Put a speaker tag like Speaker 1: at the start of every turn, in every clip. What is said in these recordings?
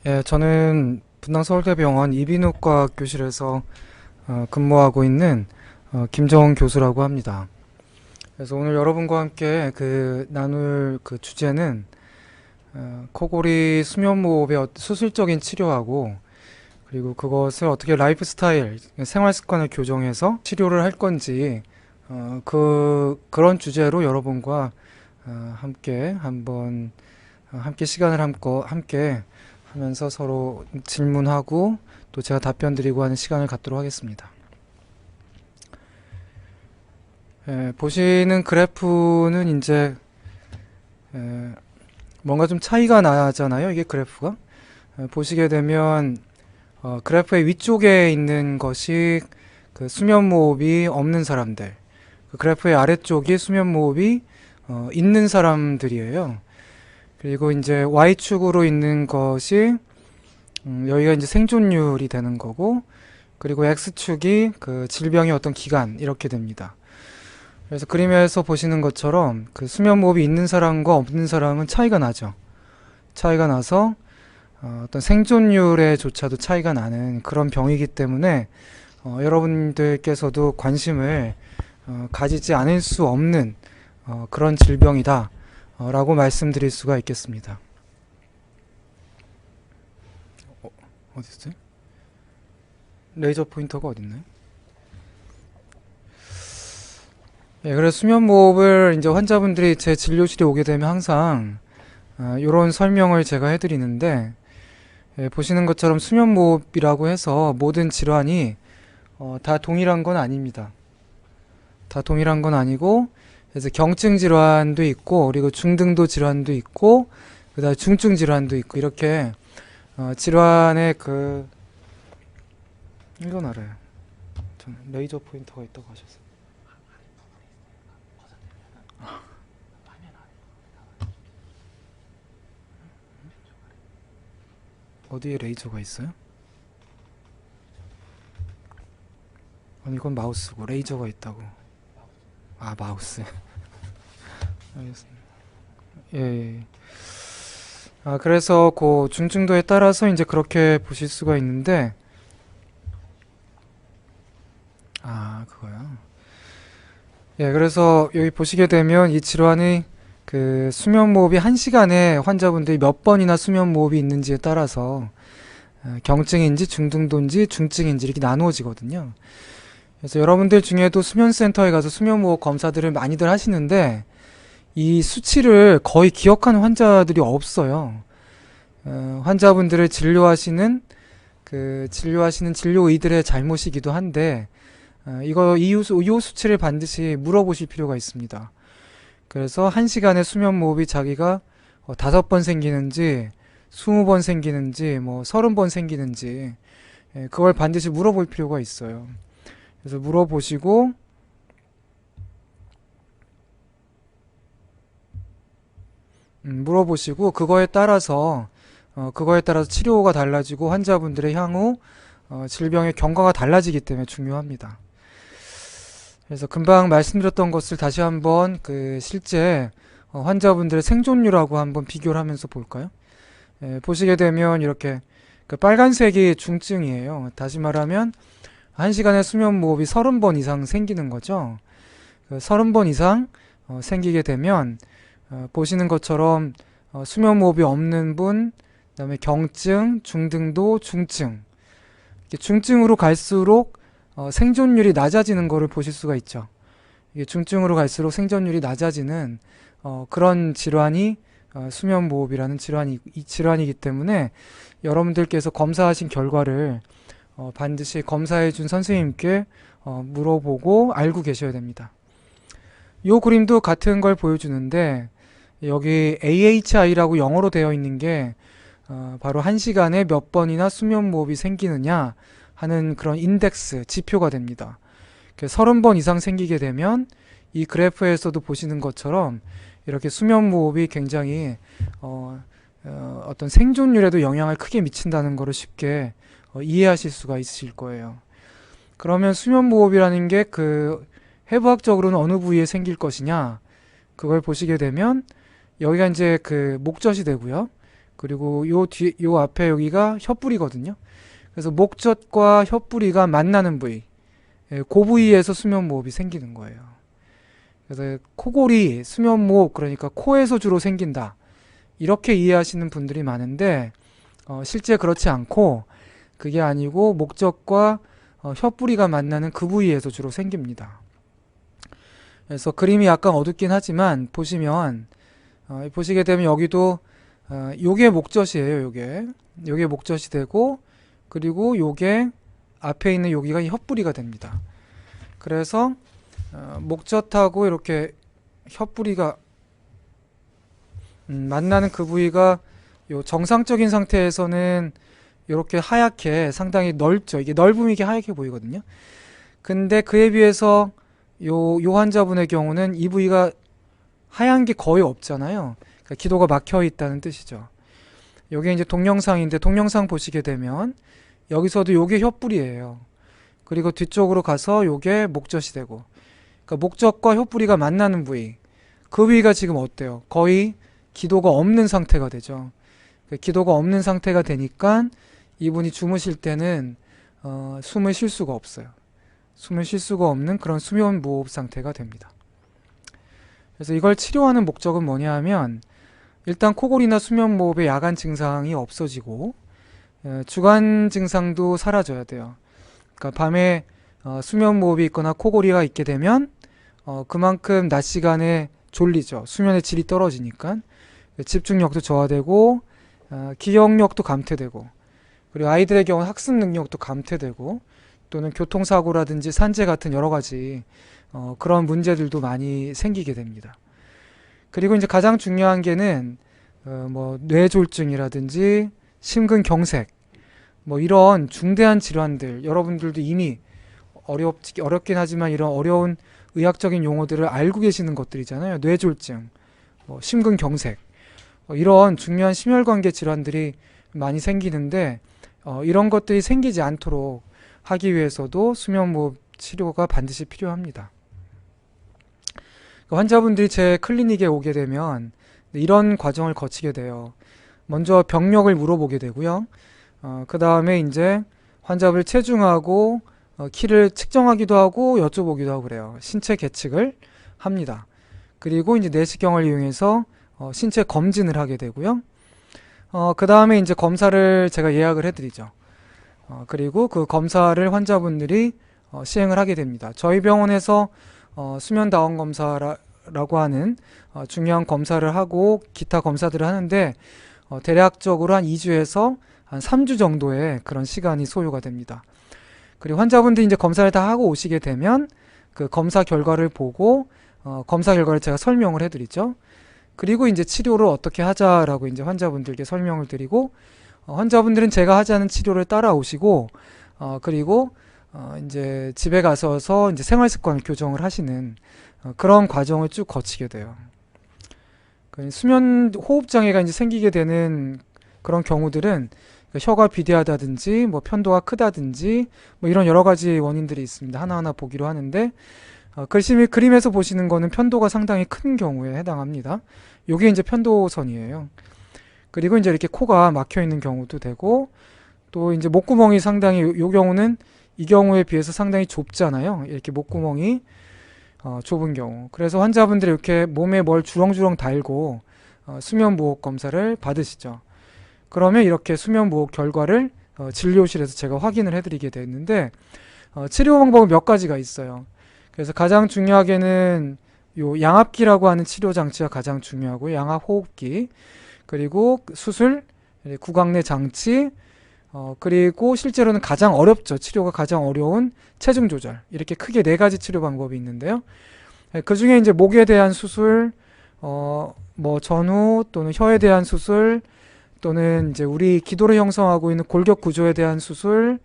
Speaker 1: 예, 저는 분당서울대병원 이비인후과 교실에서 근무하고 있는 김정은 교수라고 합니다. 그래서 오늘 여러분과 함께 나눌 주제는 코골이 수면무호흡의 수술적인 치료하고 그리고 그것을 어떻게 라이프 스타일, 생활 습관을 교정해서 치료를 할 건지 그런 주제로 여러분과 함께 한번 함께 시간을 함께 하면서 서로 질문하고 또 제가 답변 드리고 하는 시간을 갖도록 하겠습니다. 보시는 그래프는 이제 뭔가 좀 차이가 나잖아요. 이게 그래프가. 보시게 되면 그래프의 위쪽에 있는 것이 그 수면무호흡이 없는 사람들, 그 그래프의 아래쪽이 수면무호흡이 있는 사람들이에요. 그리고 이제 Y축으로 있는 것이 여기가 이제 생존율이 되는 거고, 그리고 X축이 그 질병의 어떤 기간 이렇게 됩니다. 그래서 그림에서 보시는 것처럼 그 수면무호흡이 있는 사람과 없는 사람은 차이가 나죠. 차이가 나서 어떤 생존율에조차도 차이가 나는 그런 병이기 때문에 여러분들께서도 관심을 가지지 않을 수 없는 그런 질병이다 라고 말씀드릴 수가 있겠습니다. 어디 있어요? 레이저 포인터가 어딨나요? 예, 그래서 수면무호흡을 이제 환자분들이 제 진료실에 오게 되면 항상 이런 설명을 제가 해드리는데, 예, 보시는 것처럼 수면무호흡이라고 해서 모든 질환이 다 동일한 건 아닙니다. 다 동일한 건 아니고, 그래서 경증 질환도 있고, 그리고 중등도 질환도 있고, 그다음에 중증 질환도 있고, 이렇게 질환의 이건 알아요. 전 레이저 포인터가 있다고 하셨어요. 어디에 레이저가 있어요? 아니, 이건 마우스고 레이저가 있다고. 아, 마우스. 알겠습니다. 예, 예. 그래서 그 중증도에 따라서 이제 그렇게 보실 수가 있는데, 그거요. 예, 그래서 여기 보시게 되면 이 질환이 그 수면무호흡이 1시간에 환자분들이 몇 번이나 수면무호흡이 있는지에 따라서 경증인지 중등도인지 중증인지 이렇게 나누어지거든요. 그래서 여러분들 중에도 수면센터에 가서 수면무호흡 검사들을 많이들 하시는데 이 수치를 거의 기억하는 환자들이 없어요. 환자분들을 진료하시는 진료의들의 잘못이기도 한데 이 수치를 반드시 물어보실 필요가 있습니다. 그래서 1시간에 수면무호흡이 자기가 5번 생기는지 20번 생기는지 뭐 30번 생기는지 그걸 반드시 물어볼 필요가 있어요. 그래서 물어보시고 그거에 따라서 치료가 달라지고 환자분들의 향후 질병의 경과가 달라지기 때문에 중요합니다. 그래서 금방 말씀드렸던 것을 다시 한번 실제 환자분들의 생존율하고 한번 비교를 하면서 볼까요? 보시게 되면 이렇게 그 빨간색이 중증이에요. 다시 말하면 1시간에 수면무호흡이 30번 이상 생기는 거죠. 30번 이상 생기게 되면 보시는 것처럼 수면무호흡이 없는 분, 그다음에 경증, 중등도, 중증. 중증으로 갈수록 생존율이 낮아지는 것을 보실 수가 있죠. 이게 중증으로 갈수록 생존율이 낮아지는 그런 질환이 수면무호흡이라는 질환이기 때문에 여러분들께서 검사하신 결과를 반드시 검사해준 선생님께 물어보고 알고 계셔야 됩니다. 이 그림도 같은 걸 보여주는데 여기 AHI라고 영어로 되어 있는 게 바로 1시간에 몇 번이나 수면무호흡이 생기느냐 하는 그런 인덱스, 지표가 됩니다. 30번 이상 생기게 되면 이 그래프에서도 보시는 것처럼 이렇게 수면무호흡이 굉장히 어떤 생존율에도 영향을 크게 미친다는 것을 쉽게 이해하실 수가 있으실 거예요. 그러면 수면무호흡이라는 게 해부학적으로는 어느 부위에 생길 것이냐 그걸 보시게 되면 여기가 이제 목젖이 되고요. 그리고 요 앞에 여기가 혀뿌리거든요. 그래서 목젖과 혀뿌리가 만나는 부위, 그 부위에서 수면무호흡이 생기는 거예요. 그래서 코골이, 수면무호흡, 그러니까 코에서 주로 생긴다. 이렇게 이해하시는 분들이 많은데 실제 그렇지 않고 그게 아니고 목젖과 혀뿌리가 만나는 그 부위에서 주로 생깁니다. 그래서 그림이 약간 어둡긴 하지만 보시면 보시게 되면 여기도 요게 목젖이에요. 요게 목젖이 되고 그리고 요게 앞에 있는 여기가 혀뿌리가 됩니다. 그래서 목젖하고 이렇게 혀뿌리가 만나는 그 부위가 요 정상적인 상태에서는 이렇게 하얗게 상당히 넓죠. 이게 넓음이 이게 하얗게 보이거든요. 근데 그에 비해서 요 환자분의 경우는 이 부위가 하얀 게 거의 없잖아요. 그러니까 기도가 막혀 있다는 뜻이죠. 요게 이제 동영상인데 동영상 보시게 되면 여기서도 요게 혀뿌리예요. 그리고 뒤쪽으로 가서 요게 목젖이 되고, 그러니까 목젖과 혀뿌리가 만나는 부위, 그 부위가 지금 어때요? 거의 기도가 없는 상태가 되죠. 기도가 없는 상태가 되니까 이분이 주무실 때는 숨을 쉴 수가 없어요. 숨을 쉴 수가 없는 그런 수면무호흡 상태가 됩니다. 그래서 이걸 치료하는 목적은 뭐냐 하면 일단 코골이나 수면무호흡의 야간 증상이 없어지고 주간 증상도 사라져야 돼요. 그러니까 밤에 수면무호흡이 있거나 코골이가 있게 되면 그만큼 낮 시간에 졸리죠. 수면의 질이 떨어지니까 집중력도 저하되고 기억력도 감퇴되고, 그리고 아이들의 경우 학습 능력도 감퇴되고, 또는 교통사고라든지 산재 같은 여러 가지 그런 문제들도 많이 생기게 됩니다. 그리고 이제 가장 중요한 게는 뭐 뇌졸중이라든지 심근경색, 뭐 이런 중대한 질환들, 여러분들도 이미 어렵긴 하지만 이런 어려운 의학적인 용어들을 알고 계시는 것들이잖아요. 뇌졸중, 뭐 심근경색, 이런 중요한 심혈관계 질환들이 많이 생기는데 이런 것들이 생기지 않도록 하기 위해서도 수면무호흡 치료가 반드시 필요합니다. 환자분들이 제 클리닉에 오게 되면 이런 과정을 거치게 돼요. 먼저 병력을 물어보게 되고요. 그 다음에 이제 환자분을 체중하고 키를 측정하기도 하고 여쭤보기도 하고 그래요. 신체 계측을 합니다. 그리고 이제 내시경을 이용해서 신체 검진을 하게 되고요. 그 다음에 이제 검사를 제가 예약을 해드리죠. 그리고 그 검사를 환자분들이 시행을 하게 됩니다. 저희 병원에서 수면다원 검사라고 하는 중요한 검사를 하고 기타 검사들을 하는데 대략적으로 한 2주에서 한 3주 정도의 그런 시간이 소요가 됩니다. 그리고 환자분들이 이제 검사를 다 하고 오시게 되면 그 검사 결과를 보고 검사 결과를 제가 설명을 해드리죠. 그리고 이제 치료를 어떻게 하자라고 이제 환자분들께 설명을 드리고 환자분들은 제가 하자는 치료를 따라오시고 그리고 이제 집에 가서서 이제 생활 습관을 교정을 하시는 그런 과정을 쭉 거치게 돼요. 수면 호흡 장애가 이제 생기게 되는 그런 경우들은 혀가 비대하다든지 뭐 편도가 크다든지 뭐 이런 여러 가지 원인들이 있습니다. 하나하나 보기로 하는데 그림에서 보시는 거는 편도가 상당히 큰 경우에 해당합니다. 요게 이제 편도선이에요. 그리고 이제 이렇게 코가 막혀 있는 경우도 되고, 또 이제 목구멍이 상당히 요 경우는 이 경우에 비해서 상당히 좁잖아요. 이렇게 목구멍이 좁은 경우. 그래서 환자분들이 이렇게 몸에 뭘 주렁주렁 달고 수면무호흡 검사를 받으시죠. 그러면 이렇게 수면무호흡 결과를 진료실에서 제가 확인을 해드리게 되는데 치료 방법은 몇 가지가 있어요. 그래서 가장 중요하게는 요 양압기라고 하는 치료 장치가 가장 중요하고, 양압호흡기, 그리고 수술, 구강내 장치, 그리고 실제로는 가장 어렵죠. 치료가 가장 어려운 체중 조절. 이렇게 크게 4가지 치료 방법이 있는데요. 그 중에 이제 목에 대한 수술, 뭐 전후 또는 혀에 대한 수술, 또는 이제 우리 기도를 형성하고 있는 골격 구조에 대한 수술,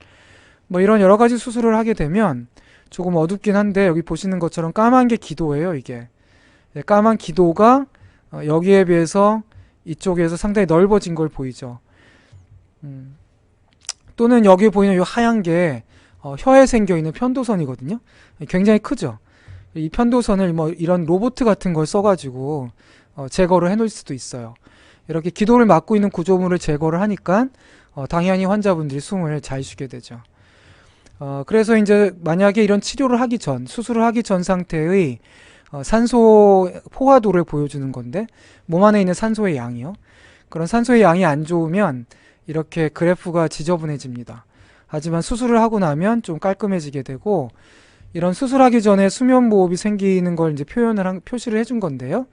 Speaker 1: 뭐 이런 여러 가지 수술을 하게 되면 조금 어둡긴 한데 여기 보시는 것처럼 까만 게 기도예요, 이게. 까만 기도가 여기에 비해서 이쪽에서 상당히 넓어진 걸 보이죠. 또는 여기 보이는 이 하얀 게 혀에 생겨 있는 편도선이거든요. 굉장히 크죠. 이 편도선을 뭐 이런 로봇 같은 걸 써가지고 제거를 해놓을 수도 있어요. 이렇게 기도를 막고 있는 구조물을 제거를 하니까 당연히 환자분들이 숨을 잘 쉬게 되죠. 그래서 이제 만약에 이런 치료를 하기 전, 수술을 하기 전 상태의 산소 포화도를 보여주는 건데, 몸 안에 있는 산소의 양이요. 그런 산소의 양이 안 좋으면 이렇게 그래프가 지저분해집니다. 하지만 수술을 하고 나면 좀 깔끔해지게 되고, 이런 수술하기 전에 수면무호흡이 생기는 걸 이제 표시를 해준 건데요.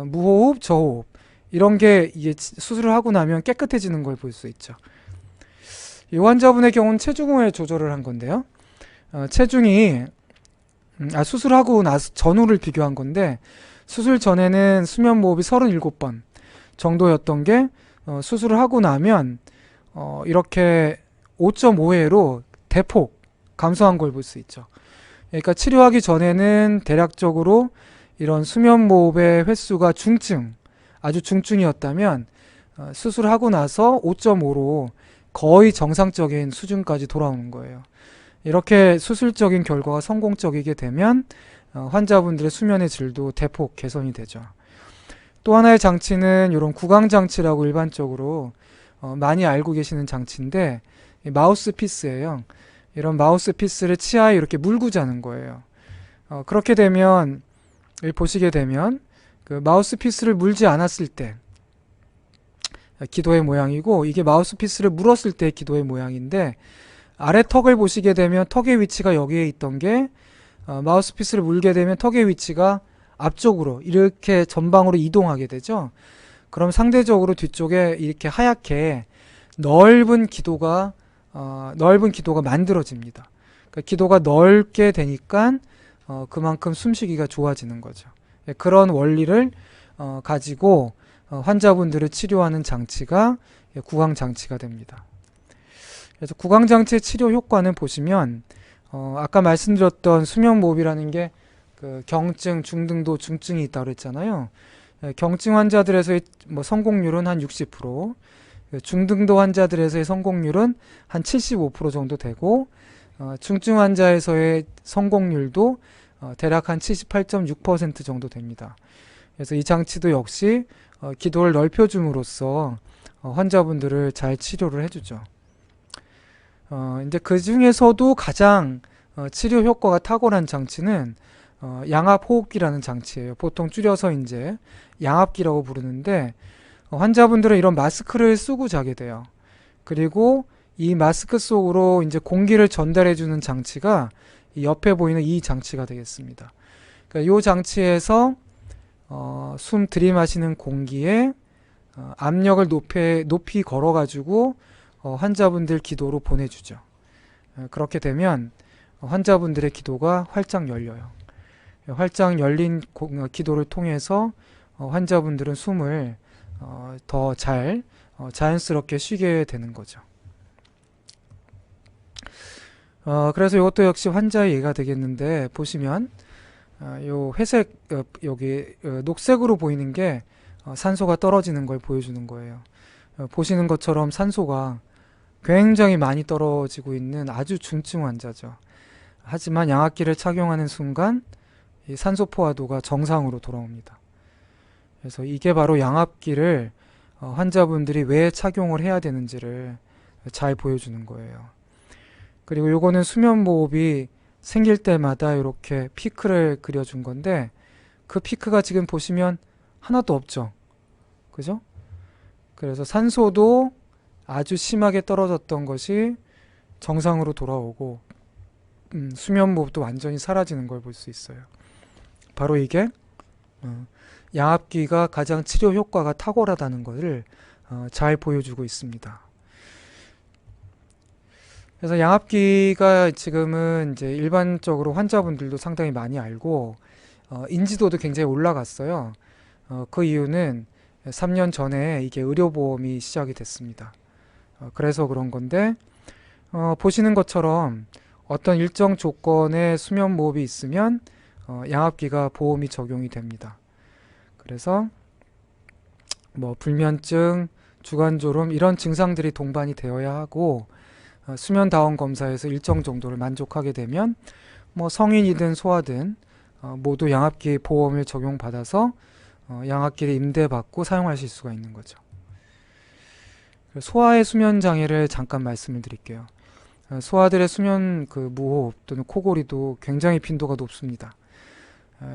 Speaker 1: 무호흡, 저호흡. 이런 게 이게 수술을 하고 나면 깨끗해지는 걸 볼 수 있죠. 이 환자분의 경우는 체중을 조절을 한 건데요. 체중이 수술하고 나서 전후를 비교한 건데, 수술 전에는 수면무호흡이 37번 정도였던 게 수술을 하고 나면 이렇게 5.5회로 대폭 감소한 걸 볼 수 있죠. 그러니까 치료하기 전에는 대략적으로 이런 수면무호흡의 횟수가 아주 중증이었다면 수술하고 나서 5.5로 거의 정상적인 수준까지 돌아오는 거예요. 이렇게 수술적인 결과가 성공적이게 되면 환자분들의 수면의 질도 대폭 개선이 되죠. 또 하나의 장치는 이런 구강장치라고 일반적으로 많이 알고 계시는 장치인데, 마우스피스예요. 이런 마우스피스를 치아에 이렇게 물고 자는 거예요. 그렇게 되면 여기 보시게 되면 그 마우스피스를 물지 않았을 때 기도의 모양이고, 이게 마우스피스를 물었을 때 기도의 모양인데, 아래 턱을 보시게 되면 턱의 위치가 여기에 있던 게 마우스피스를 물게 되면 턱의 위치가 앞쪽으로 이렇게 전방으로 이동하게 되죠. 그럼 상대적으로 뒤쪽에 이렇게 하얗게 넓은 기도가 만들어집니다. 그러니까 기도가 넓게 되니까 그만큼 숨쉬기가 좋아지는 거죠. 그런 원리를 가지고 환자분들을 치료하는 장치가 구강장치가 됩니다. 그래서 구강장치의 치료 효과는 보시면 아까 말씀드렸던 수면무호흡이라는 게 그 경증, 중등도, 중증이 있다고 그랬잖아요. 경증 환자들에서의 성공률은 한 60%, 중등도 환자들에서의 성공률은 한 75% 정도 되고, 중증 환자에서의 성공률도 대략 한 78.6% 정도 됩니다. 그래서 이 장치도 역시 기도를 넓혀줌으로써 환자분들을 잘 치료를 해주죠. 이제 그 중에서도 가장 치료 효과가 탁월한 장치는 양압호흡기라는 장치예요. 보통 줄여서 이제 양압기라고 부르는데, 환자분들은 이런 마스크를 쓰고 자게 돼요. 그리고 이 마스크 속으로 이제 공기를 전달해주는 장치가 이 옆에 보이는 이 장치가 되겠습니다. 그러니까 이 장치에서 숨 들이마시는 공기에 압력을 높이 걸어가지고 환자분들 기도로 보내주죠. 그렇게 되면 환자분들의 기도가 활짝 열려요. 활짝 열린 기도를 통해서 환자분들은 숨을 더 자연스럽게 쉬게 되는 거죠. 그래서 이것도 역시 환자의 예가 되겠는데, 보시면 요 회색 여기 녹색으로 보이는 게 산소가 떨어지는 걸 보여주는 거예요. 보시는 것처럼 산소가 굉장히 많이 떨어지고 있는 아주 중증 환자죠. 하지만 양압기를 착용하는 순간 이 산소 포화도가 정상으로 돌아옵니다. 그래서 이게 바로 양압기를 환자분들이 왜 착용을 해야 되는지를 잘 보여주는 거예요. 그리고 요거는 수면무호흡이 생길 때마다 이렇게 피크를 그려준 건데, 그 피크가 지금 보시면 하나도 없죠. 그죠? 그래서 산소도 아주 심하게 떨어졌던 것이 정상으로 돌아오고, 수면무호흡도 완전히 사라지는 걸 볼 수 있어요. 바로 이게 양압기가 가장 치료 효과가 탁월하다는 것을 잘 보여주고 있습니다. 그래서 양압기가 지금은 이제 일반적으로 환자분들도 상당히 많이 알고 인지도도 굉장히 올라갔어요. 그 이유는 3년 전에 이게 의료보험이 시작이 됐습니다. 그래서 그런 건데, 보시는 것처럼 어떤 일정 조건의 수면무호흡이 있으면 양압기가 보험이 적용이 됩니다. 그래서 불면증, 주간졸음 이런 증상들이 동반이 되어야 하고, 수면다원 검사에서 일정 정도를 만족하게 되면 성인이든 소아든 모두 양압기 보험을 적용받아서 양압기를 임대받고 사용하실 수가 있는 거죠. 소아의 수면 장애를 잠깐 말씀을 드릴게요. 소아들의 수면 무호흡 또는 코골이도 굉장히 빈도가 높습니다.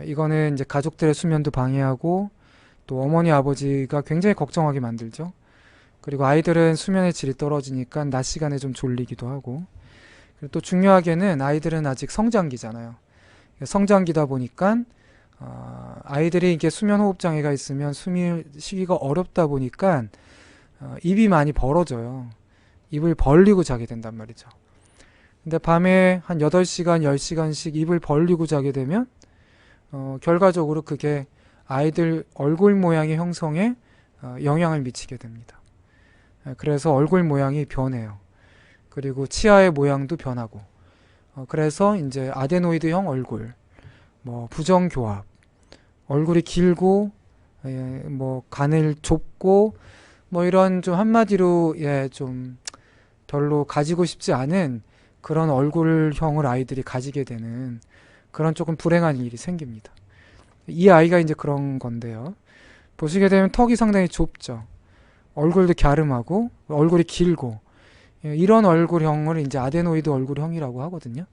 Speaker 1: 이거는 이제 가족들의 수면도 방해하고 또 어머니 아버지가 굉장히 걱정하게 만들죠. 그리고 아이들은 수면의 질이 떨어지니까 낮 시간에 좀 졸리기도 하고, 그리고 또 중요하게는 아이들은 아직 성장기잖아요. 성장기다 보니까 아이들이 이게 수면 호흡 장애가 있으면 숨을 쉬기가 어렵다 보니까 입이 많이 벌어져요. 입을 벌리고 자게 된단 말이죠. 근데 밤에 한 8시간, 10시간씩 입을 벌리고 자게 되면 결과적으로 그게 아이들 얼굴 모양의 형성에 영향을 미치게 됩니다. 그래서 얼굴 모양이 변해요. 그리고 치아의 모양도 변하고, 그래서 이제 아데노이드형 얼굴, 뭐 부정교합, 얼굴이 길고, 뭐 간을 좁고, 뭐 이런 좀 한마디로 좀 별로 가지고 싶지 않은 그런 얼굴형을 아이들이 가지게 되는 그런 조금 불행한 일이 생깁니다. 이 아이가 이제 그런 건데요. 보시게 되면 턱이 상당히 좁죠. 얼굴도 갸름하고 얼굴이 길고, 이런 얼굴형을 이제 아데노이드 얼굴형이라고 하거든요.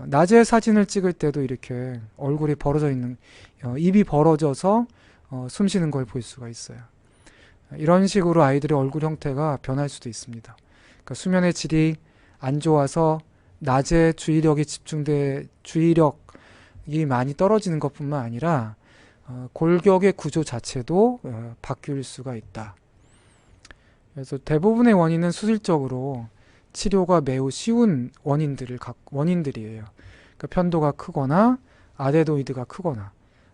Speaker 1: 낮에 사진을 찍을 때도 이렇게 얼굴이 벌어져 있는, 입이 벌어져서 숨 쉬는 걸 볼 수가 있어요. 이런 식으로 아이들의 얼굴 형태가 변할 수도 있습니다. 그러니까 수면의 질이 안 좋아서 낮에 주의력이 많이 떨어지는 것뿐만 아니라 골격의 구조 자체도 바뀔 수가 있다. 그래서 대부분의 원인은 수술적으로 치료가 매우 쉬운 원인들이에요. 그러니까 편도가 크거나 아데노이드가 크거나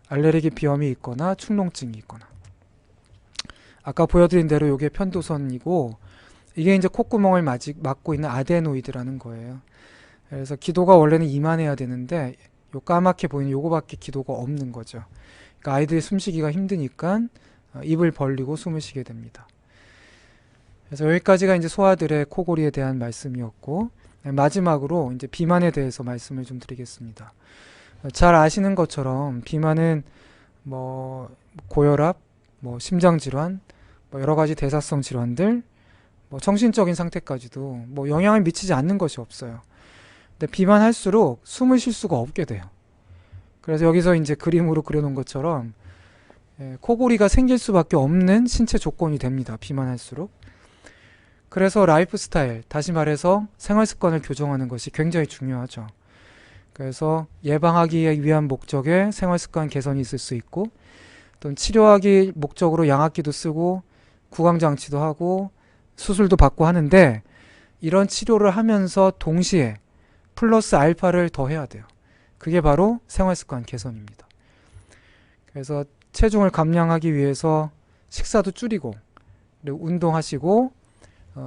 Speaker 1: 알레르기 비염이 있거나 축농증이 있거나. 아까 보여드린 대로 이게 편도선이고, 이게 이제 콧구멍을 막고 있는 아데노이드라는 거예요. 그래서 기도가 원래는 이만해야 되는데 요 까맣게 보이는 요거밖에 기도가 없는 거죠. 그러니까 아이들이 숨쉬기가 힘드니까 입을 벌리고 숨을 쉬게 됩니다. 그래서 여기까지가 이제 소아들의 코골이에 대한 말씀이었고, 마지막으로 이제 비만에 대해서 말씀을 좀 드리겠습니다. 잘 아시는 것처럼 비만은 뭐 고혈압, 뭐 심장질환, 뭐 여러 가지 대사성 질환들, 뭐 정신적인 상태까지도 뭐 영향을 미치지 않는 것이 없어요. 근데 비만할수록 숨을 쉴 수가 없게 돼요. 그래서 여기서 이제 그림으로 그려놓은 것처럼 코골이가 생길 수밖에 없는 신체 조건이 됩니다. 비만할수록. 그래서 라이프 스타일, 다시 말해서 생활 습관을 교정하는 것이 굉장히 중요하죠. 그래서 예방하기 위한 목적의 생활 습관 개선이 있을 수 있고, 또는 치료하기 목적으로 양압기도 쓰고 구강장치도 하고 수술도 받고 하는데, 이런 치료를 하면서 동시에 플러스 알파를 더 해야 돼요. 그게 바로 생활 습관 개선입니다. 그래서 체중을 감량하기 위해서 식사도 줄이고, 그리고 운동하시고,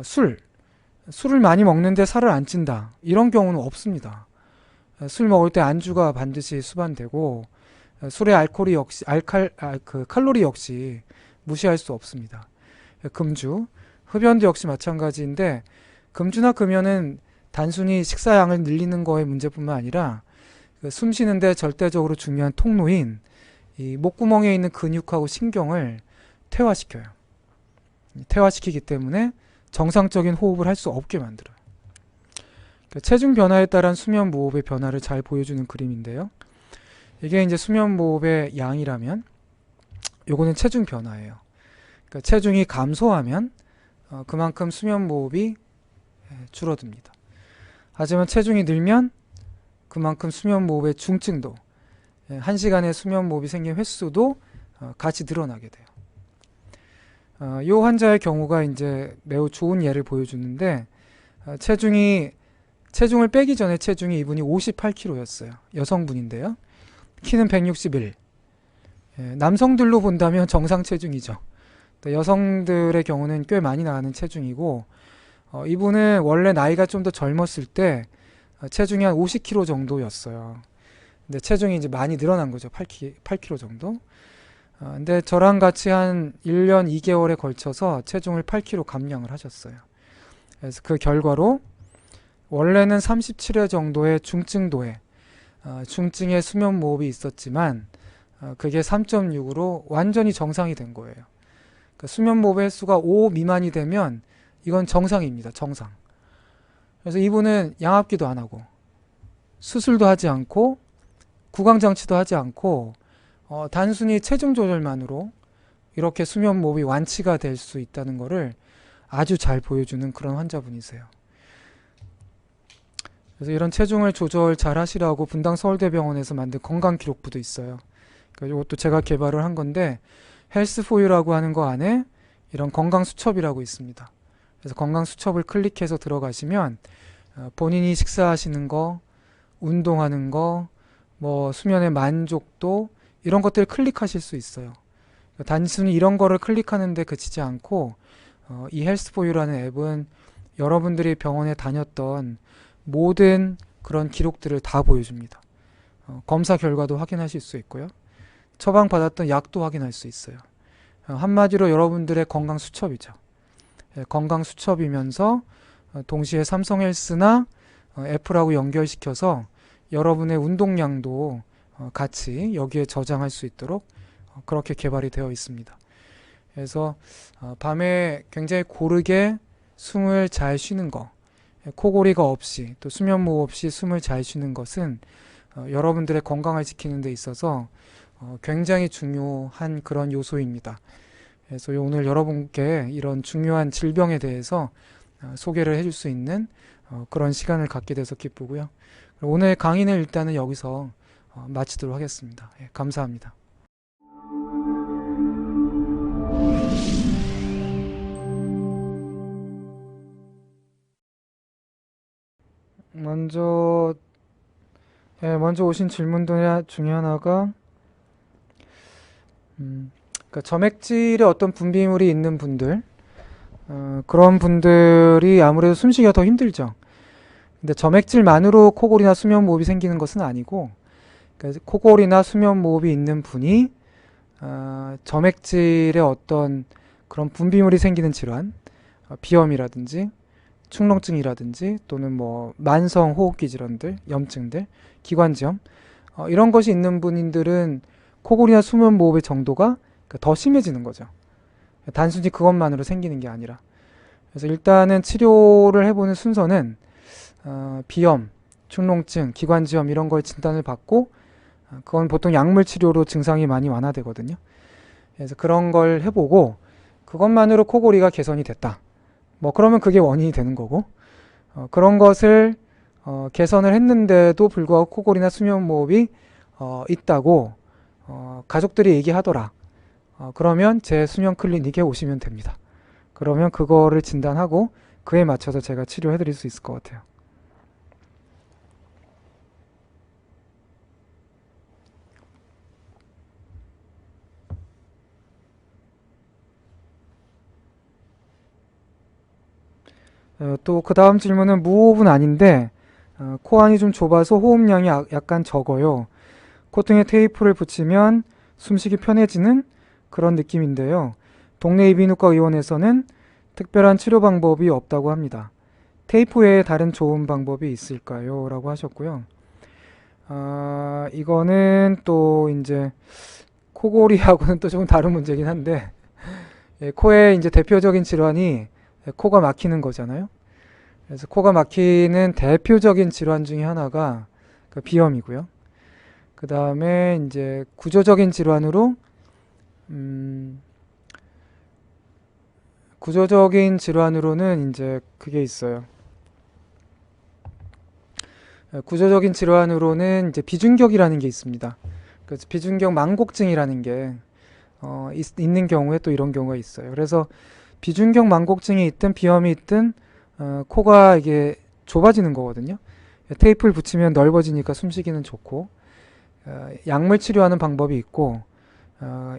Speaker 1: 술을 많이 먹는데 살을 안 찐다, 이런 경우는 없습니다. 술 먹을 때 안주가 반드시 수반되고, 술의 알코올이 역시 칼로리 역시 무시할 수 없습니다. 금주, 흡연도 역시 마찬가지인데, 금주나 금연은 단순히 식사량을 늘리는 거의 문제뿐만 아니라 숨 쉬는데 절대적으로 중요한 통로인 이 목구멍에 있는 근육하고 신경을 퇴화시켜요. 퇴화시키기 때문에 정상적인 호흡을 할 수 없게 만들어요. 체중 변화에 따른 수면 무호흡의 변화를 잘 보여주는 그림인데요. 이게 이제 수면 무호흡의 양이라면, 요거는 체중 변화예요. 그러니까 체중이 감소하면 그만큼 수면 무호흡이 줄어듭니다. 하지만 체중이 늘면 그만큼 수면 무호흡의 중증도, 1시간에 수면 무호흡이 생긴 횟수도 같이 늘어나게 돼요. 이 환자의 경우가 이제 매우 좋은 예를 보여주는데, 체중을 빼기 전에 체중이 이분이 58kg였어요. 여성분인데요. 키는 161. 남성들로 본다면 정상 체중이죠. 여성들의 경우는 꽤 많이 나가는 체중이고, 이분은 원래 나이가 좀 더 젊었을 때 체중이 한 50kg 정도였어요. 근데 체중이 이제 많이 늘어난 거죠. 8kg 정도. 근데 저랑 같이 한 1년 2개월에 걸쳐서 체중을 8kg 감량을 하셨어요. 그래서 그 결과로 원래는 37회 정도의 중증도에 중증의 수면 무호흡이 있었지만 그게 3.6으로 완전히 정상이 된 거예요. 그러니까 수면무호흡 횟수가 5 미만이 되면 이건 정상입니다. 정상. 그래서 이분은 양압기도 안 하고 수술도 하지 않고 구강장치도 하지 않고 단순히 체중 조절만으로 이렇게 수면무호흡이 완치가 될 수 있다는 거를 아주 잘 보여주는 그런 환자분이세요. 그래서 이런 체중을 조절 잘 하시라고 분당 서울대병원에서 만든 건강기록부도 있어요. 그러니까 이것도 제가 개발을 한 건데 헬스포유라고 하는 거 안에 이런 건강수첩이라고 있습니다. 그래서 건강수첩을 클릭해서 들어가시면 본인이 식사하시는 거, 운동하는 거, 뭐 수면의 만족도 이런 것들을 클릭하실 수 있어요. 단순히 이런 거를 클릭하는데 그치지 않고 이 헬스포유라는 앱은 여러분들이 병원에 다녔던 모든 그런 기록들을 다 보여줍니다. 검사 결과도 확인하실 수 있고요. 처방받았던 약도 확인할 수 있어요. 한마디로 여러분들의 건강 수첩이죠. 건강 수첩이면서 동시에 삼성헬스나 애플하고 연결시켜서 여러분의 운동량도 같이 여기에 저장할 수 있도록 그렇게 개발이 되어 있습니다. 그래서 밤에 굉장히 고르게 숨을 잘 쉬는 거, 코골이가 없이 또 수면무호흡 없이 숨을 잘 쉬는 것은 여러분들의 건강을 지키는 데 있어서 굉장히 중요한 그런 요소입니다. 그래서 오늘 여러분께 이런 중요한 질병에 대해서 소개를 해줄 수 있는 그런 시간을 갖게 돼서 기쁘고요. 오늘 강의는 일단은 여기서 마치도록 하겠습니다. 감사합니다. 먼저 오신 질문들 중에 하나가 그러니까 점액질에 어떤 분비물이 있는 분들, 그런 분들이 아무래도 숨쉬기가 더 힘들죠. 근데 점액질만으로 코골이나 수면무호흡이 생기는 것은 아니고, 그러니까 코골이나 수면무호흡이 있는 분이 점액질에 어떤 그런 분비물이 생기는 질환, 비염이라든지 축농증이라든지 또는 뭐 만성 호흡기 질환들, 염증들, 기관지염 이런 것이 있는 분들은 코골이나 수면무호흡의 정도가 더 심해지는 거죠. 단순히 그것만으로 생기는 게 아니라. 그래서 일단은 치료를 해보는 순서는 비염, 축농증, 기관지염 이런 걸 진단을 받고 그건 보통 약물 치료로 증상이 많이 완화되거든요. 그래서 그런 걸 해보고 그것만으로 코골이가 개선이 됐다. 뭐 그러면 그게 원인이 되는 거고 그런 것을 개선을 했는데도 불구하고 코골이나 수면무호흡이 있다고 가족들이 얘기하더라. 그러면 제 수면 클리닉에 오시면 됩니다. 그러면 그거를 진단하고 그에 맞춰서 제가 치료해 드릴 수 있을 것 같아요. 또 그 다음 질문은 무호흡은 아닌데 코안이 좀 좁아서 호흡량이 약간 적어요. 코팅에 테이프를 붙이면 숨쉬기 편해지는 그런 느낌인데요. 동네 이비인후과 의원에서는 특별한 치료 방법이 없다고 합니다. 테이프 외에 다른 좋은 방법이 있을까요? 라고 하셨고요. 이거는 또 이제 코골이하고는 또 조금 다른 문제긴 한데 코의 이제 대표적인 질환이 코가 막히는 거잖아요. 그래서 코가 막히는 대표적인 질환 중에 하나가 그 비염이고요. 그 다음에 이제 구조적인 질환으로는 이제 그게 있어요. 구조적인 질환으로는 이제 비중격이라는 게 있습니다. 그래서 비중격 망곡증이라는 게 있는 경우에 또 이런 경우가 있어요. 그래서 비중격 망곡증이 있든 비염이 있든 코가 이게 좁아지는 거거든요. 테이프를 붙이면 넓어지니까 숨쉬기는 좋고 약물 치료하는 방법이 있고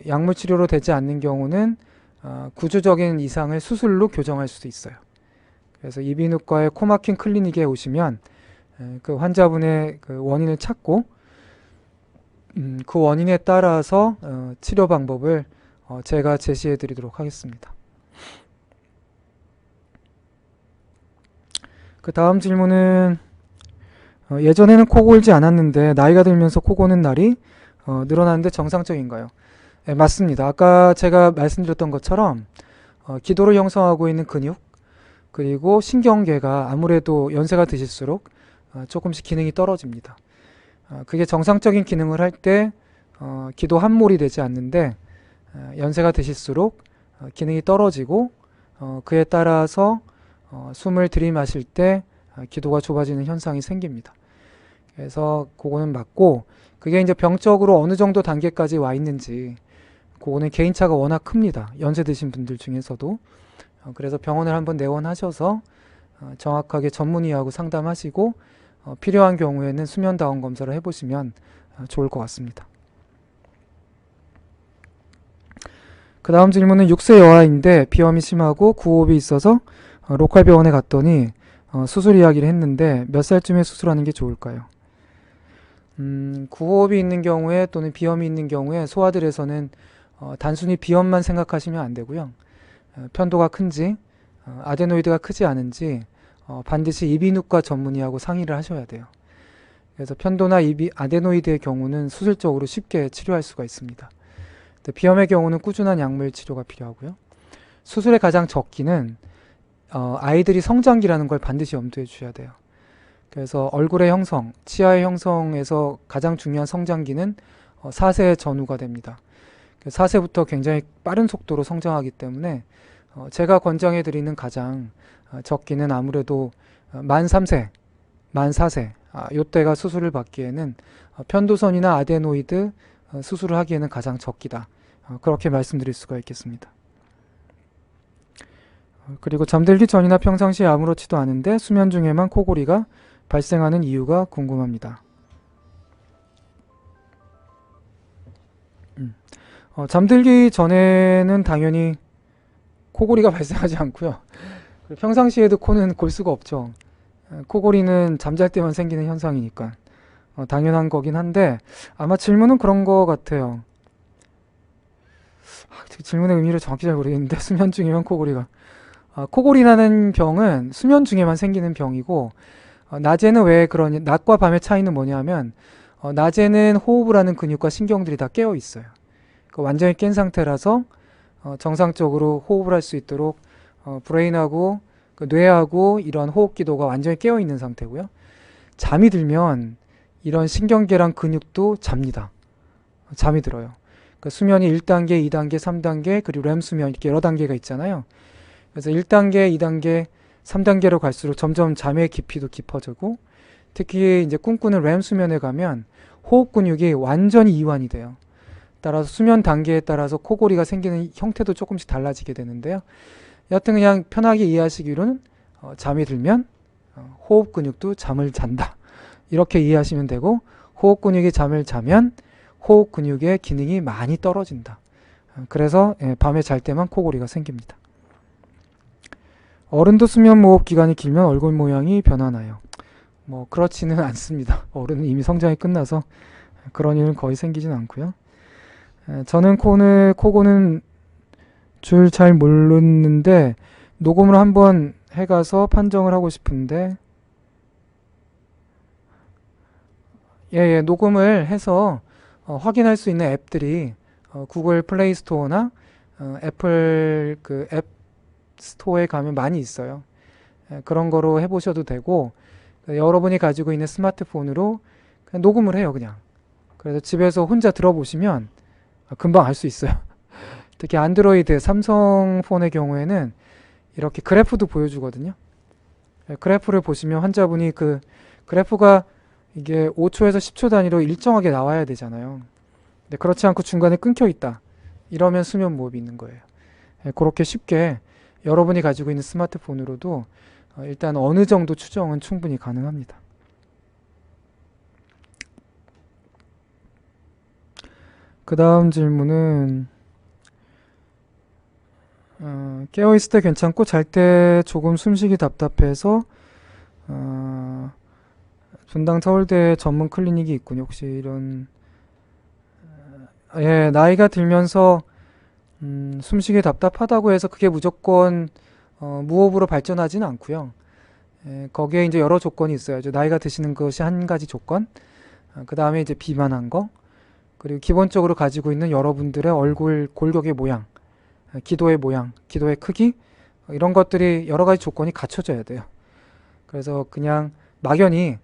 Speaker 1: 약물 치료로 되지 않는 경우는 구조적인 이상을 수술로 교정할 수도 있어요. 그래서 이비인후과의 코막힘 클리닉에 오시면 그 환자분의 그 원인을 찾고 그 원인에 따라서 치료 방법을 제가 제시해 드리도록 하겠습니다. 그 다음 질문은 예전에는 코 골지 않았는데 나이가 들면서 코 고는 날이 늘어나는데 정상적인가요? 네, 맞습니다. 아까 제가 말씀드렸던 것처럼 기도를 형성하고 있는 근육 그리고 신경계가 아무래도 연세가 드실수록 조금씩 기능이 떨어집니다. 그게 정상적인 기능을 할 때 기도 함몰이 되지 않는데 연세가 드실수록 기능이 떨어지고 그에 따라서 숨을 들이마실 때 기도가 좁아지는 현상이 생깁니다. 그래서 그거는 맞고 그게 이제 병적으로 어느 정도 단계까지 와 있는지 그거는 개인차가 워낙 큽니다. 연세 드신 분들 중에서도. 그래서 병원을 한번 내원하셔서 정확하게 전문의하고 상담하시고 필요한 경우에는 수면 다운 검사를 해보시면 좋을 것 같습니다. 그 다음 질문은 6세 여아인데 비염이 심하고 구호흡이 있어서 로컬 병원에 갔더니 수술 이야기를 했는데 몇 살쯤에 수술하는 게 좋을까요? 구호흡이 있는 경우에 또는 비염이 있는 경우에 소아들에서는 단순히 비염만 생각하시면 안 되고요. 편도가 큰지 아데노이드가 크지 않은지 반드시 이비인후과 전문의하고 상의를 하셔야 돼요. 그래서 편도나 아데노이드의 경우는 수술적으로 쉽게 치료할 수가 있습니다. 비염의 경우는 꾸준한 약물 치료가 필요하고요. 수술의 가장 적기는 아이들이 성장기라는 걸 반드시 염두에 주셔야 돼요. 그래서 얼굴의 형성, 치아의 형성에서 가장 중요한 성장기는 4세 전후가 됩니다. 4세부터 굉장히 빠른 속도로 성장하기 때문에 제가 권장해 드리는 가장 적기는 아무래도 만 3세, 만 4세 요때가 수술을 받기에는 편도선이나 아데노이드 수술을 하기에는 가장 적기다. 그렇게 말씀드릴 수가 있겠습니다. 그리고 잠들기 전이나 평상시에 아무렇지도 않은데 수면 중에만 코골이가 발생하는 이유가 궁금합니다. 잠들기 전에는 당연히 코골이가 발생하지 않고요. 평상시에도 코는 골 수가 없죠. 코골이는 잠잘 때만 생기는 현상이니까 당연한 거긴 한데 아마 질문은 그런 거 같아요. 질문의 의미를 정확히 잘 모르겠는데 수면 중에만 코골이가 코골이라는 병은 수면 중에만 생기는 병이고 낮에는 왜 그러냐 낮과 밤의 차이는 뭐냐면 낮에는 호흡을 하는 근육과 신경들이 다 깨어 있어요. 완전히 깬 상태라서 정상적으로 호흡을 할 수 있도록 브레인하고 뇌하고 이런 호흡 기도가 완전히 깨어 있는 상태고요. 잠이 들면 이런 신경계랑 근육도 잡니다. 잠이 들어요. 수면이 1단계, 2단계, 3단계 그리고 렘 수면 이렇게 여러 단계가 있잖아요. 그래서 1단계, 2단계, 3단계로 갈수록 점점 잠의 깊이도 깊어지고 특히 이제 꿈꾸는 렘 수면에 가면 호흡 근육이 완전히 이완이 돼요. 따라서 수면 단계에 따라서 코골이가 생기는 형태도 조금씩 달라지게 되는데요. 여하튼 그냥 편하게 이해하시기로는 잠이 들면 호흡 근육도 잠을 잔다. 이렇게 이해하시면 되고 호흡 근육이 잠을 자면 호흡 근육의 기능이 많이 떨어진다. 그래서 밤에 잘 때만 코골이가 생깁니다. 어른도 수면 무호흡 기간이 길면 얼굴 모양이 변하나요? 뭐 그렇지는 않습니다. 어른은 이미 성장이 끝나서 그런 일은 거의 생기진 않고요. 저는 코고는 줄 잘 모르는데 녹음을 한번 해가서 판정을 하고 싶은데 예, 녹음을 해서 확인할 수 있는 앱들이 구글 플레이 스토어나 애플 그 앱 스토어에 가면 많이 있어요. 그런 거로 해보셔도 되고 여러분이 가지고 있는 스마트폰으로 그냥 녹음을 해요, 그냥. 그래서 집에서 혼자 들어보시면 금방 알 수 있어요. 특히 안드로이드, 삼성폰의 경우에는 이렇게 그래프도 보여주거든요. 그래프를 보시면 환자분이 그 그래프가 이게 5초에서 10초 단위로 일정하게 나와야 되잖아요. 근데 그렇지 않고 중간에 끊겨 있다. 이러면 수면 무호흡이 있는 거예요. 그렇게 쉽게 여러분이 가지고 있는 스마트폰으로도 일단 어느 정도 추정은 충분히 가능합니다. 그 다음 질문은 깨어있을 때 괜찮고 잘 때 조금 숨쉬기 답답해서 분당 서울대 전문 클리닉이 있군요. 혹시 이런 예, 나이가 들면서 숨쉬기 답답하다고 해서 그게 무조건 무호흡으로 발전하지는 않고요. 거기에 이제 여러 조건이 있어야죠. 나이가 드시는 것이 한 가지 조건, 그 다음에 이제 비만한 거, 그리고 기본적으로 가지고 있는 여러분들의 얼굴 골격의 모양, 기도의 모양, 기도의 크기, 이런 것들이 여러 가지 조건이 갖춰져야 돼요. 그래서 그냥 막연히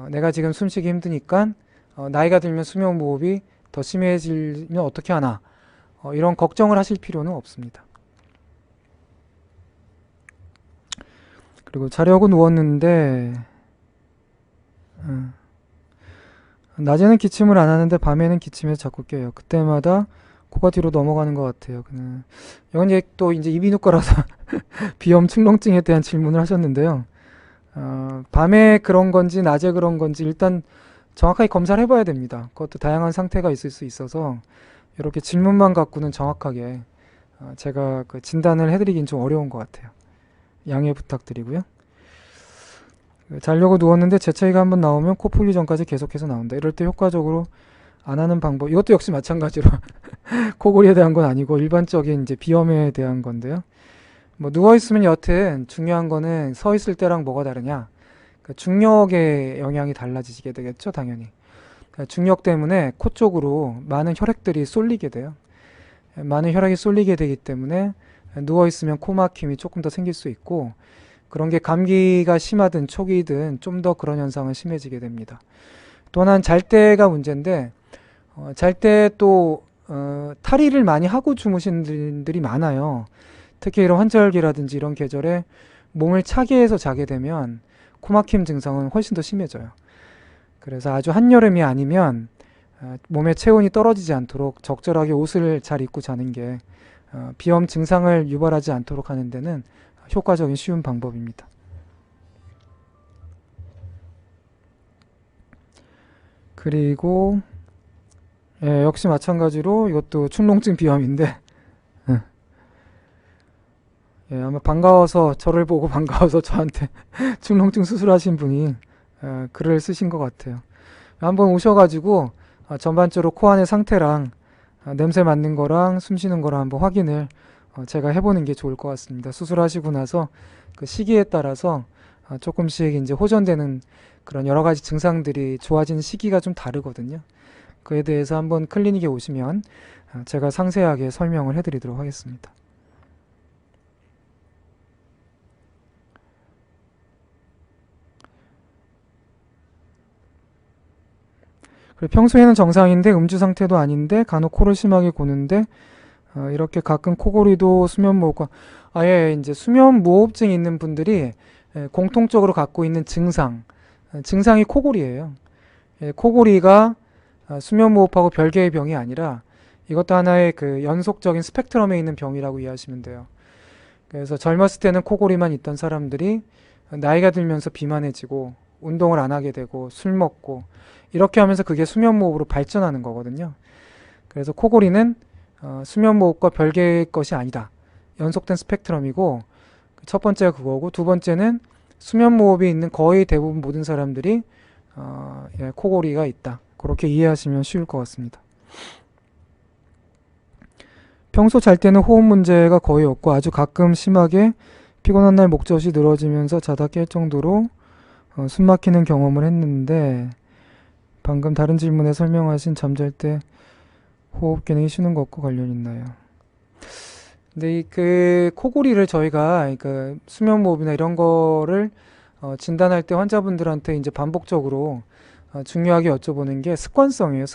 Speaker 1: 내가 지금 숨쉬기 힘드니까 나이가 들면 수면무호흡이 더 심해지면 어떻게 하나, 이런 걱정을 하실 필요는 없습니다. 그리고 자려고 누웠는데 낮에는 기침을 안 하는데 밤에는 기침해서 자꾸 깨요. 그때마다 코가 뒤로 넘어가는 것 같아요. 이건 이제 이비인후과라서 비염 축농증에 대한 질문을 하셨는데요. 밤에 그런 건지 낮에 그런 건지 일단 정확하게 검사를 해봐야 됩니다. 그것도 다양한 상태가 있을 수 있어서 이렇게 질문만 갖고는 정확하게 제가 그 진단을 해드리긴 좀 어려운 것 같아요. 양해 부탁드리고요. 자려고 누웠는데 재채기가 한번 나오면 코 풀기 전까지 계속해서 나온다. 이럴 때 효과적으로 안 하는 방법. 이것도 역시 마찬가지로 코골이에 대한 건 아니고 일반적인 이제 비염에 대한 건데요. 뭐 누워 있으면 여튼 중요한 거는 서 있을 때랑 뭐가 다르냐. 그러니까 중력의 영향이 달라지게 되겠죠, 당연히. 그러니까 중력 때문에 코 쪽으로 많은 혈액들이 쏠리게 돼요. 많은 혈액이 쏠리게 되기 때문에 누워 있으면 코 막힘이 조금 더 생길 수 있고, 그런 게 감기가 심하든 초기든 좀 더 그런 현상은 심해지게 됩니다. 또한 잘 때가 문제인데, 잘 때 또 탈의를 많이 하고 주무시는 분들이 많아요. 특히 이런 환절기라든지 이런 계절에 몸을 차게 해서 자게 되면 코막힘 증상은 훨씬 더 심해져요. 그래서 아주 한여름이 아니면 몸의 체온이 떨어지지 않도록 적절하게 옷을 잘 입고 자는 게 비염 증상을 유발하지 않도록 하는 데는 효과적인 쉬운 방법입니다. 그리고 역시 마찬가지로 이것도 축농증 비염인데 아마 반가워서 저를 보고 반가워서 저한테 축농증 수술하신 분이 글을 쓰신 것 같아요. 한번 오셔가지고 전반적으로 코 안의 상태랑 냄새 맡는 거랑 숨 쉬는 거랑 한번 확인을 제가 해보는 게 좋을 것 같습니다. 수술하시고 나서 그 시기에 따라서 조금씩 이제 호전되는 그런 여러 가지 증상들이 좋아지는 시기가 좀 다르거든요. 그에 대해서 한번 클리닉에 오시면 제가 상세하게 설명을 해드리도록 하겠습니다. 그리고 평소에는 정상인데 음주 상태도 아닌데 간혹 코를 심하게 고는데 이렇게 가끔 코골이도 수면무호흡과 아예 이제 수면무호흡증이 있는 분들이 공통적으로 갖고 있는 증상이 코골이에요. 코골이가 수면무호흡하고 별개의 병이 아니라 이것도 하나의 그 연속적인 스펙트럼에 있는 병이라고 이해하시면 돼요. 그래서 젊었을 때는 코골이만 있던 사람들이 나이가 들면서 비만해지고 운동을 안 하게 되고 술 먹고 이렇게 하면서 그게 수면무호흡으로 발전하는 거거든요. 그래서 코골이는 수면무호흡과 별개의 것이 아니다. 연속된 스펙트럼이고 첫 번째가 그거고 두 번째는 수면무호흡이 있는 거의 대부분 모든 사람들이 코골이가 있다. 그렇게 이해하시면 쉬울 것 같습니다. 평소 잘 때는 호흡 문제가 거의 없고 아주 가끔 심하게 피곤한 날 목젖이 늘어지면서 자다 깰 정도로 숨 막히는 경험을 했는데 방금 다른 질문에 설명하신 잠잘 때 호흡 기능이 쉬는 것과 관련 있나요? 근데 그 코골이를 저희가 그 수면무호흡이나 이런 거를 진단할 때 환자분들한테 이제 반복적으로 중요하게 여쭤보는 게 습관성이에요.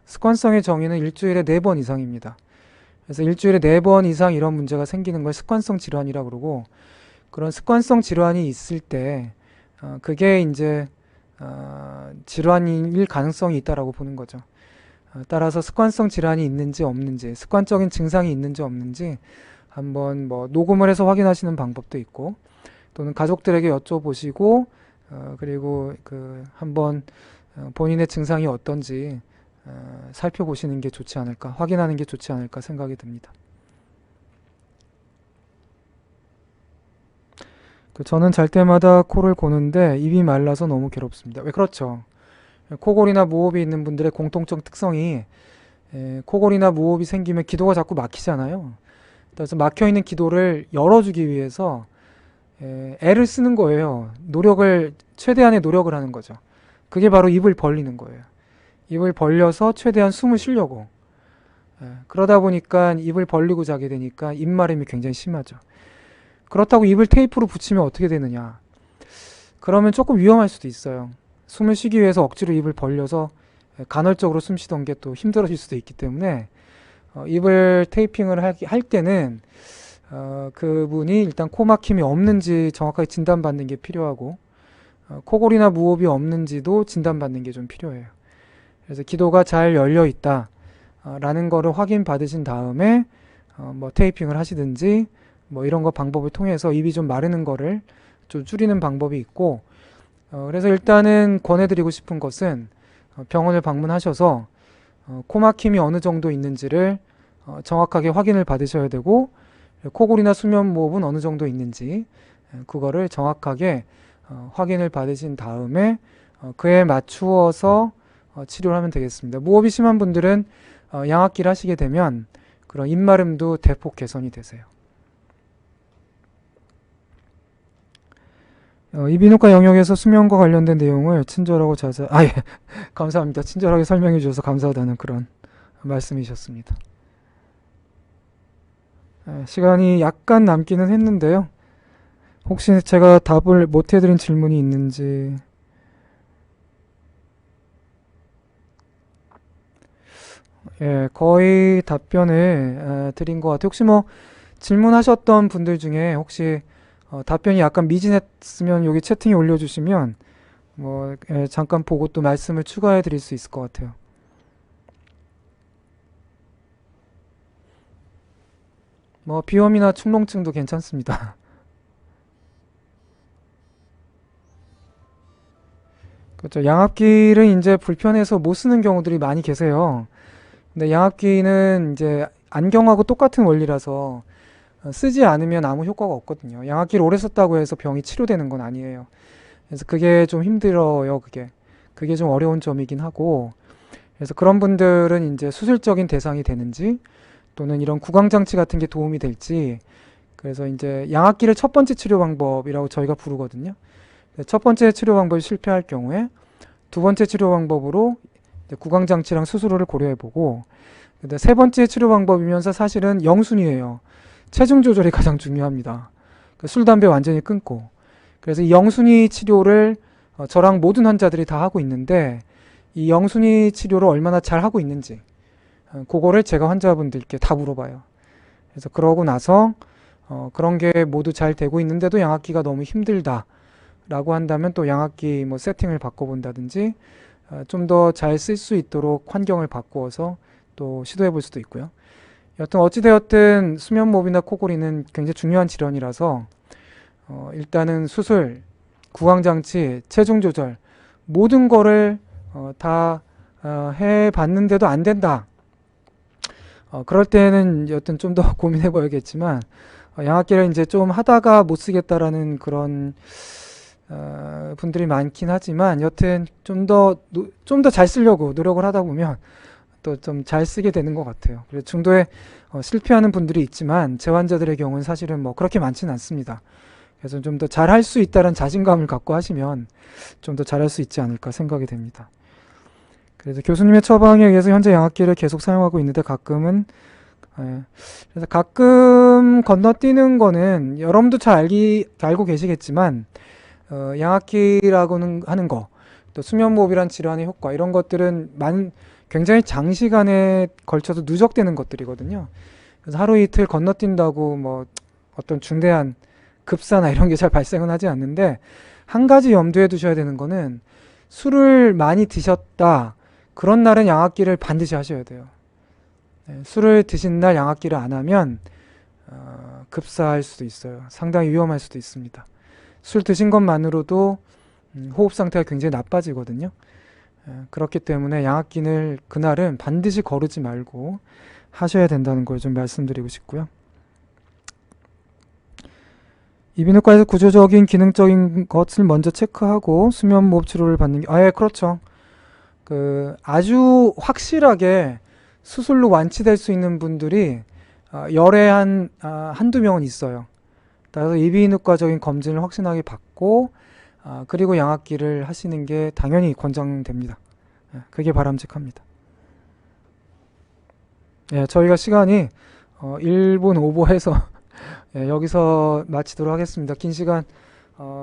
Speaker 1: 습관성의 정의는 일주일에 4번 이상입니다. 그래서 일주일에 4번 이상 이런 문제가 생기는 걸 습관성 질환이라고 그러고, 그런 습관성 질환이 있을 때 그게 이제 질환일 가능성이 있다라고 보는 거죠. 따라서 습관성 질환이 있는지 없는지, 습관적인 증상이 있는지 없는지 한번 뭐 녹음을 해서 확인하시는 방법도 있고, 또는 가족들에게 여쭤보시고 그리고 그 한번 본인의 증상이 어떤지 살펴보시는 게 좋지 않을까, 확인하는 게 좋지 않을까 생각이 듭니다. 저는 잘 때마다 코를 고는데 입이 말라서 너무 괴롭습니다. 왜 그렇죠? 코골이나 무호흡이 있는 분들의 공통적 특성이 코골이나 무호흡이 생기면 기도가 자꾸 막히잖아요. 그래서 막혀있는 기도를 열어주기 위해서 애를 쓰는 거예요. 최대한의 노력을 하는 거죠. 그게 바로 입을 벌리는 거예요. 입을 벌려서 최대한 숨을 쉬려고. 그러다 보니까 입을 벌리고 자게 되니까 입마름이 굉장히 심하죠. 그렇다고 입을 테이프로 붙이면 어떻게 되느냐? 그러면 조금 위험할 수도 있어요. 숨을 쉬기 위해서 억지로 입을 벌려서 간헐적으로 숨 쉬던 게 또 힘들어질 수도 있기 때문에 입을 테이핑을 할 때는 그분이 일단 코 막힘이 없는지 정확하게 진단받는 게 필요하고 코골이나 무호흡이 없는지도 진단받는 게 좀 필요해요. 그래서 기도가 잘 열려 있다 라는 거를 확인 받으신 다음에 뭐 테이핑을 하시든지 뭐 이런 거 방법을 통해서 입이 좀 마르는 거를 좀 줄이는 방법이 있고 그래서 일단은 권해드리고 싶은 것은 병원을 방문하셔서 코막힘이 어느 정도 있는지를 정확하게 확인을 받으셔야 되고 코골이나 수면무호흡은 어느 정도 있는지 그거를 정확하게 확인을 받으신 다음에 그에 맞추어서 치료를 하면 되겠습니다. 무호흡이 심한 분들은 양압기를 하시게 되면 그런 입마름도 대폭 개선이 되세요. 이비인후과 영역에서 수면과 관련된 내용을 친절하고 예, 감사합니다. 친절하게 설명해 주셔서 감사하다는 그런 말씀이셨습니다. 시간이 약간 남기는 했는데요. 혹시 제가 답을 못 해드린 질문이 있는지. 예, 거의 답변을 드린 것 같아요. 혹시 뭐 질문하셨던 분들 중에 혹시 답변이 약간 미진했으면 여기 채팅에 올려주시면 뭐 잠깐 보고 또 말씀을 추가해 드릴 수 있을 것 같아요. 뭐 비염이나 축농증도 괜찮습니다. 그렇죠. 양압기를 이제 불편해서 못 쓰는 경우들이 많이 계세요. 근데 양압기는 이제 안경하고 똑같은 원리라서 쓰지 않으면 아무 효과가 없거든요. 양압기를 오래 썼다고 해서 병이 치료되는 건 아니에요. 그래서 그게 좀 힘들어요, 그게 좀 어려운 점이긴 하고. 그래서 그런 분들은 이제 수술적인 대상이 되는지 또는 이런 구강장치 같은 게 도움이 될지. 그래서 이제 양압기를 첫 번째 치료 방법이라고 저희가 부르거든요. 첫 번째 치료 방법이 실패할 경우에 두 번째 치료 방법으로 구강장치랑 수술을 고려해보고, 근데 세 번째 치료 방법이면서 사실은 영순이에요. 체중 조절이 가장 중요합니다. 술, 담배 완전히 끊고. 그래서 이 영순이 치료를 저랑 모든 환자들이 다 하고 있는데 이 영순이 치료를 얼마나 잘 하고 있는지 그거를 제가 환자분들께 다 물어봐요. 그래서 그러고 나서 그런 게 모두 잘 되고 있는데도 양압기가 너무 힘들다 라고 한다면 또 양압기 뭐 세팅을 바꿔본다든지 좀 더 잘 쓸 수 있도록 환경을 바꾸어서 또 시도해 볼 수도 있고요. 여튼 어찌되었든 수면무호흡이나 코골이는 굉장히 중요한 질환이라서 일단은 수술, 구강장치, 체중 조절 모든 거를 다 해봤는데도 안 된다. 그럴 때는 여튼 좀 더 고민해 봐야겠지만 양압기를 이제 좀 하다가 못 쓰겠다라는 그런 분들이 많긴 하지만 여튼 좀 더 잘 쓰려고 노력을 하다 보면 또 좀 잘 쓰게 되는 것 같아요. 그래서 중도에 실패하는 분들이 있지만 제 환자들의 경우는 사실은 뭐 그렇게 많지는 않습니다. 그래서 좀 더 잘할 수 있다는 자신감을 갖고 하시면 좀 더 잘할 수 있지 않을까 생각이 됩니다. 그래서 교수님의 처방에 의해서 현재 양압기를 계속 사용하고 있는데 가끔은 그래서 가끔 건너뛰는 거는 여러분도 잘 알고 계시겠지만 양압기라고는 하는 거, 또 수면무호흡이란 질환의 효과 이런 것들은 굉장히 장시간에 걸쳐서 누적되는 것들이거든요. 그래서 하루 이틀 건너뛴다고 뭐 어떤 중대한 급사나 이런 게 잘 발생은 하지 않는데 한 가지 염두에 두셔야 되는 거는 술을 많이 드셨다. 그런 날은 양압기를 반드시 하셔야 돼요. 술을 드신 날 양압기를 안 하면 급사할 수도 있어요. 상당히 위험할 수도 있습니다. 술 드신 것만으로도 호흡 상태가 굉장히 나빠지거든요. 그렇기 때문에 양압기를 그날은 반드시 거르지 말고 하셔야 된다는 걸 좀 말씀드리고 싶고요. 이비인후과에서 구조적인 기능적인 것을 먼저 체크하고 수면무호흡 치료를 받는 게 그렇죠. 아주 확실하게 수술로 완치될 수 있는 분들이 열에 한두 명은 있어요. 따라서 이비인후과적인 검진을 확실하게 받고 그리고 양압기를 하시는 게 당연히 권장됩니다. 그게 바람직합니다. 저희가 시간이 1분 오버해서 여기서 마치도록 하겠습니다. 긴 시간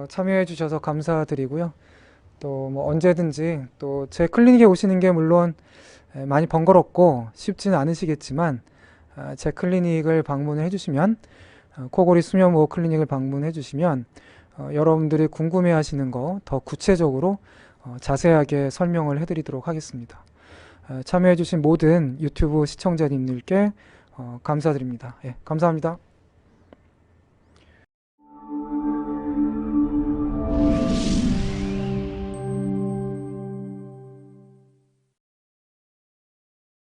Speaker 1: 참여해 주셔서 감사드리고요. 또 뭐 언제든지 또 제 클리닉에 오시는 게 물론 많이 번거롭고 쉽지는 않으시겠지만 제 클리닉을 방문해 주시면 코골이 수면보호 클리닉을 방문해 주시면 여러분들이 궁금해 하시는 거 더 구체적으로 자세하게 설명을 해드리도록 하겠습니다. 참여해 주신 모든 유튜브 시청자님들께 감사드립니다. 감사합니다.